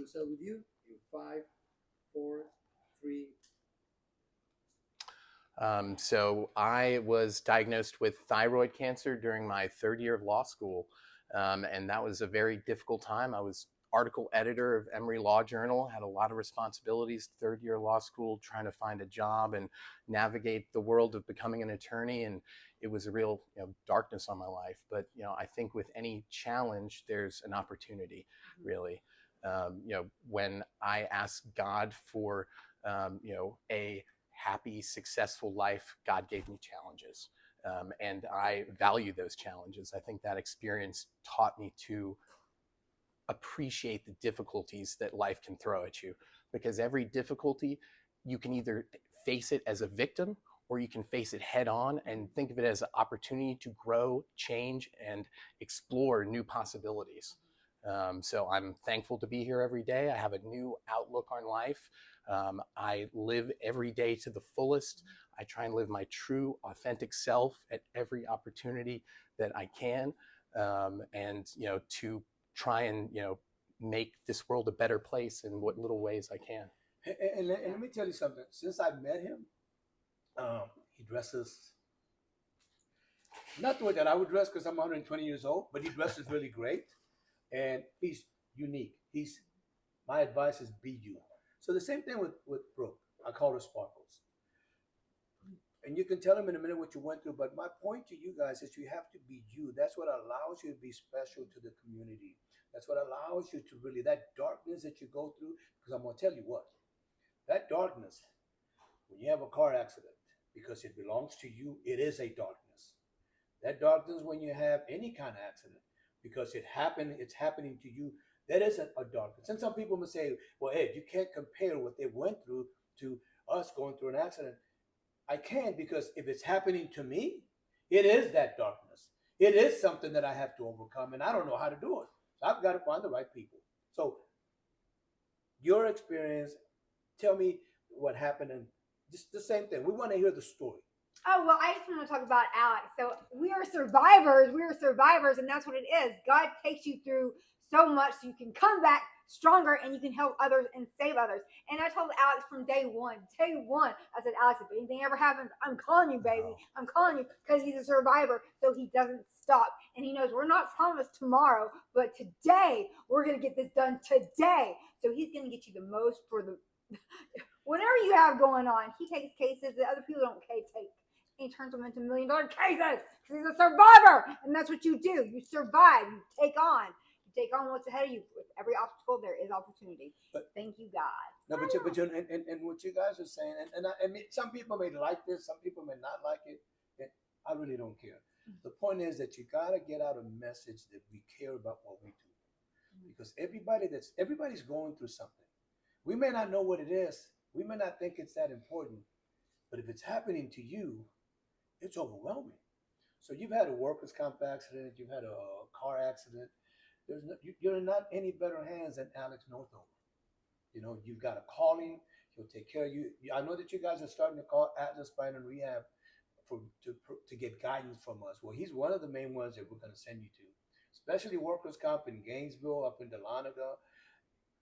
to start with you in five, four, three. So I was diagnosed with thyroid cancer during my third year of law school, and that was a very difficult time. I was article editor of Emory Law Journal, had a lot of responsibilities, third year law school, trying to find a job and navigate the world of becoming an attorney. And it was a real darkness on my life. But I think with any challenge, there's an opportunity, really. When I asked God for a happy, successful life, God gave me challenges. And I value those challenges. I think that experience taught me to appreciate the difficulties that life can throw at you, because every difficulty, you can either face it as a victim or you can face it head on and think of it as an opportunity to grow, change, and explore new possibilities. So I'm thankful to be here every day. I have a new outlook on life. I live every day to the fullest. I try and live my true, authentic self at every opportunity that I can, and to try and make this world a better place in what little ways I can. And let me tell you something. Since I met him, he dresses not the way that I would dress because I'm 120 years old, but he dresses really great, and he's unique. He's My advice is be you. So the same thing with Brooke. I call her Sparkles, and you can tell him in a minute what you went through. But my point to you guys is you have to be you. That's what allows you to be special to the community. That's what allows you to really that darkness that you go through. Because I'm gonna tell you what, that darkness, when you have a car accident, because it belongs to you, it is a darkness. That darkness when you have any kind of accident, because it's happening to you. That isn't a darkness. And some people may say, "Well, Ed, you can't compare what they went through to us going through an accident." I can, because if it's happening to me, it is that darkness. It is something that I have to overcome, and I don't know how to do it. So I've got to find the right people. So your experience, tell me what happened, and just the same thing. We want to hear the story. Oh, well, I just want to talk about Alex. So we are survivors. We are survivors, and that's what it is. God takes you through so much so you can come back stronger and you can help others and save others. And I told Alex from day one, I said, Alex, if anything ever happens, I'm calling you, baby. I'm calling you, because he's a survivor, so he doesn't stop. And he knows we're not promised tomorrow, but today, we're going to get this done today. So he's going to get you the most for the whatever you have going on. He takes cases that other people don't take. He turns them into $1 million cases because he's a survivor, and that's what you do. You survive. You take on. You take on what's ahead of you. With every obstacle, there is opportunity. But thank you, God. no, and what you guys are saying, I mean, some people may like this, some people may not like it. And I really don't care. The point is that you gotta get out a message that we care about what we do, because everybody's going through something. We may not know what it is. We may not think it's that important, but if it's happening to you, it's overwhelming. So you've had a workers' comp accident, you've had a car accident. You're not any better hands than Alex Northover. You've got a calling. He'll take care of you. I know that you guys are starting to call Atlas Spine and Rehab to get guidance from us. Well, he's one of the main ones that we're going to send you to, especially workers' comp in Gainesville, up in Dahlonega.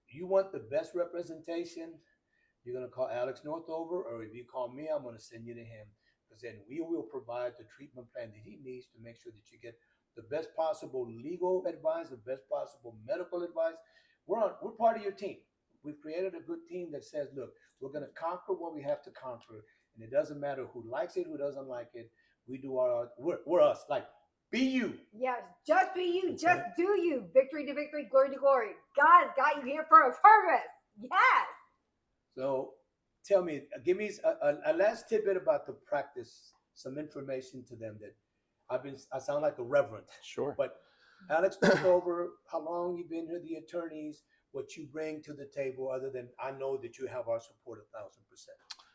You want the best representation, you're going to call Alex Northover, or if you call me, I'm going to send you to him, because then we will provide the treatment plan that he needs to make sure that you get the best possible legal advice, the best possible medical advice. We're part of your team. We've created a good team that says, look, we're going to conquer what we have to conquer, and it doesn't matter who likes it, who doesn't like it. We do we're us. Like, be you. Yes, just be you. Just do you. Victory to victory, glory to glory. God's got you here for a purpose. Yes. So tell me, give me a last tidbit about the practice, some information to them that I sound like a reverend. Sure. But Alex, took over how long you've been here, the attorneys, what you bring to the table, other than I know that you have our support 1,000%.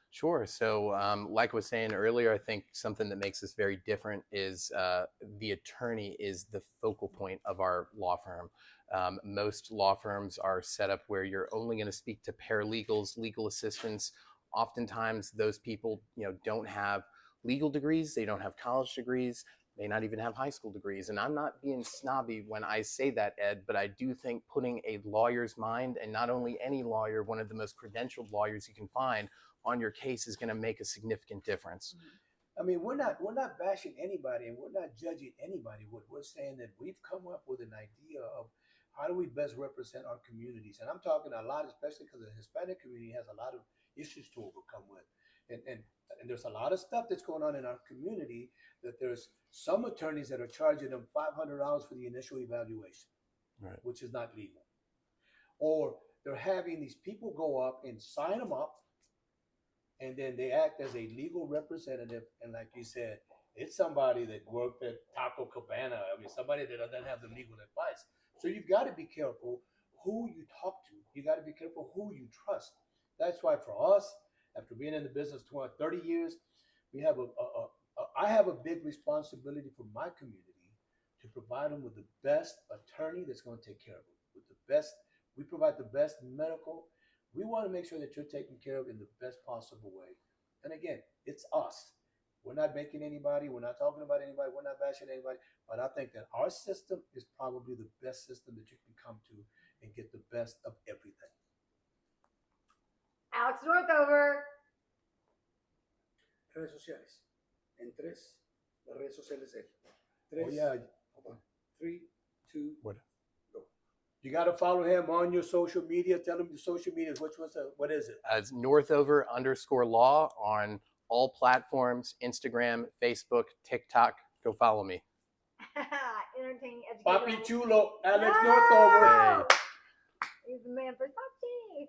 Sure. So, like I was saying earlier, I think something that makes us very different is the attorney is the focal point of our law firm. Most law firms are set up where you're only going to speak to paralegals, legal assistants. Oftentimes, those people, don't have legal degrees. They don't have college degrees. may not even have high school degrees. And I'm not being snobby when I say that, Ed, but I do think putting a lawyer's mind, and not only any lawyer, one of the most credentialed lawyers you can find, on your case is going to make a significant difference. I mean, we're not bashing anybody, and we're not judging anybody. What we're saying that we've come up with an idea of how do we best represent our communities, and I'm talking a lot, especially because the Hispanic community has a lot of issues to overcome with, and there's a lot of stuff that's going on in our community that there's some attorneys that are charging them $500 for the initial evaluation, Right. which is not legal, or they're having these people go up and sign them up, and then they act as a legal representative. And like you said, it's somebody that worked at Taco Cabana. I mean, somebody that doesn't have the legal advice. So you've got to be careful who you talk to. You got to be careful who you trust. That's why for us, after being in the business 30 years, we have I have a big responsibility for my community to provide them with the best attorney that's going to take care of them. With the best, we provide the best medical. We want to make sure that you're taken care of in the best possible way. And again, it's us. We're not making anybody. We're not talking about anybody. We're not bashing anybody. But I think that our system is probably the best system that you can come to and get the best of everything. Alex Northover. Redes sociales. En tres, las redes sociales de él. Oh, Tres, yeah. 3, 2, What? go. You got to follow him on your social media. Tell him your social media. What is it? It's Northover_law on all platforms: Instagram, Facebook, TikTok. Go follow me. Entertaining, Papi educational. Chulo, Alex No! Northover. Hey. He's the man for Sachi.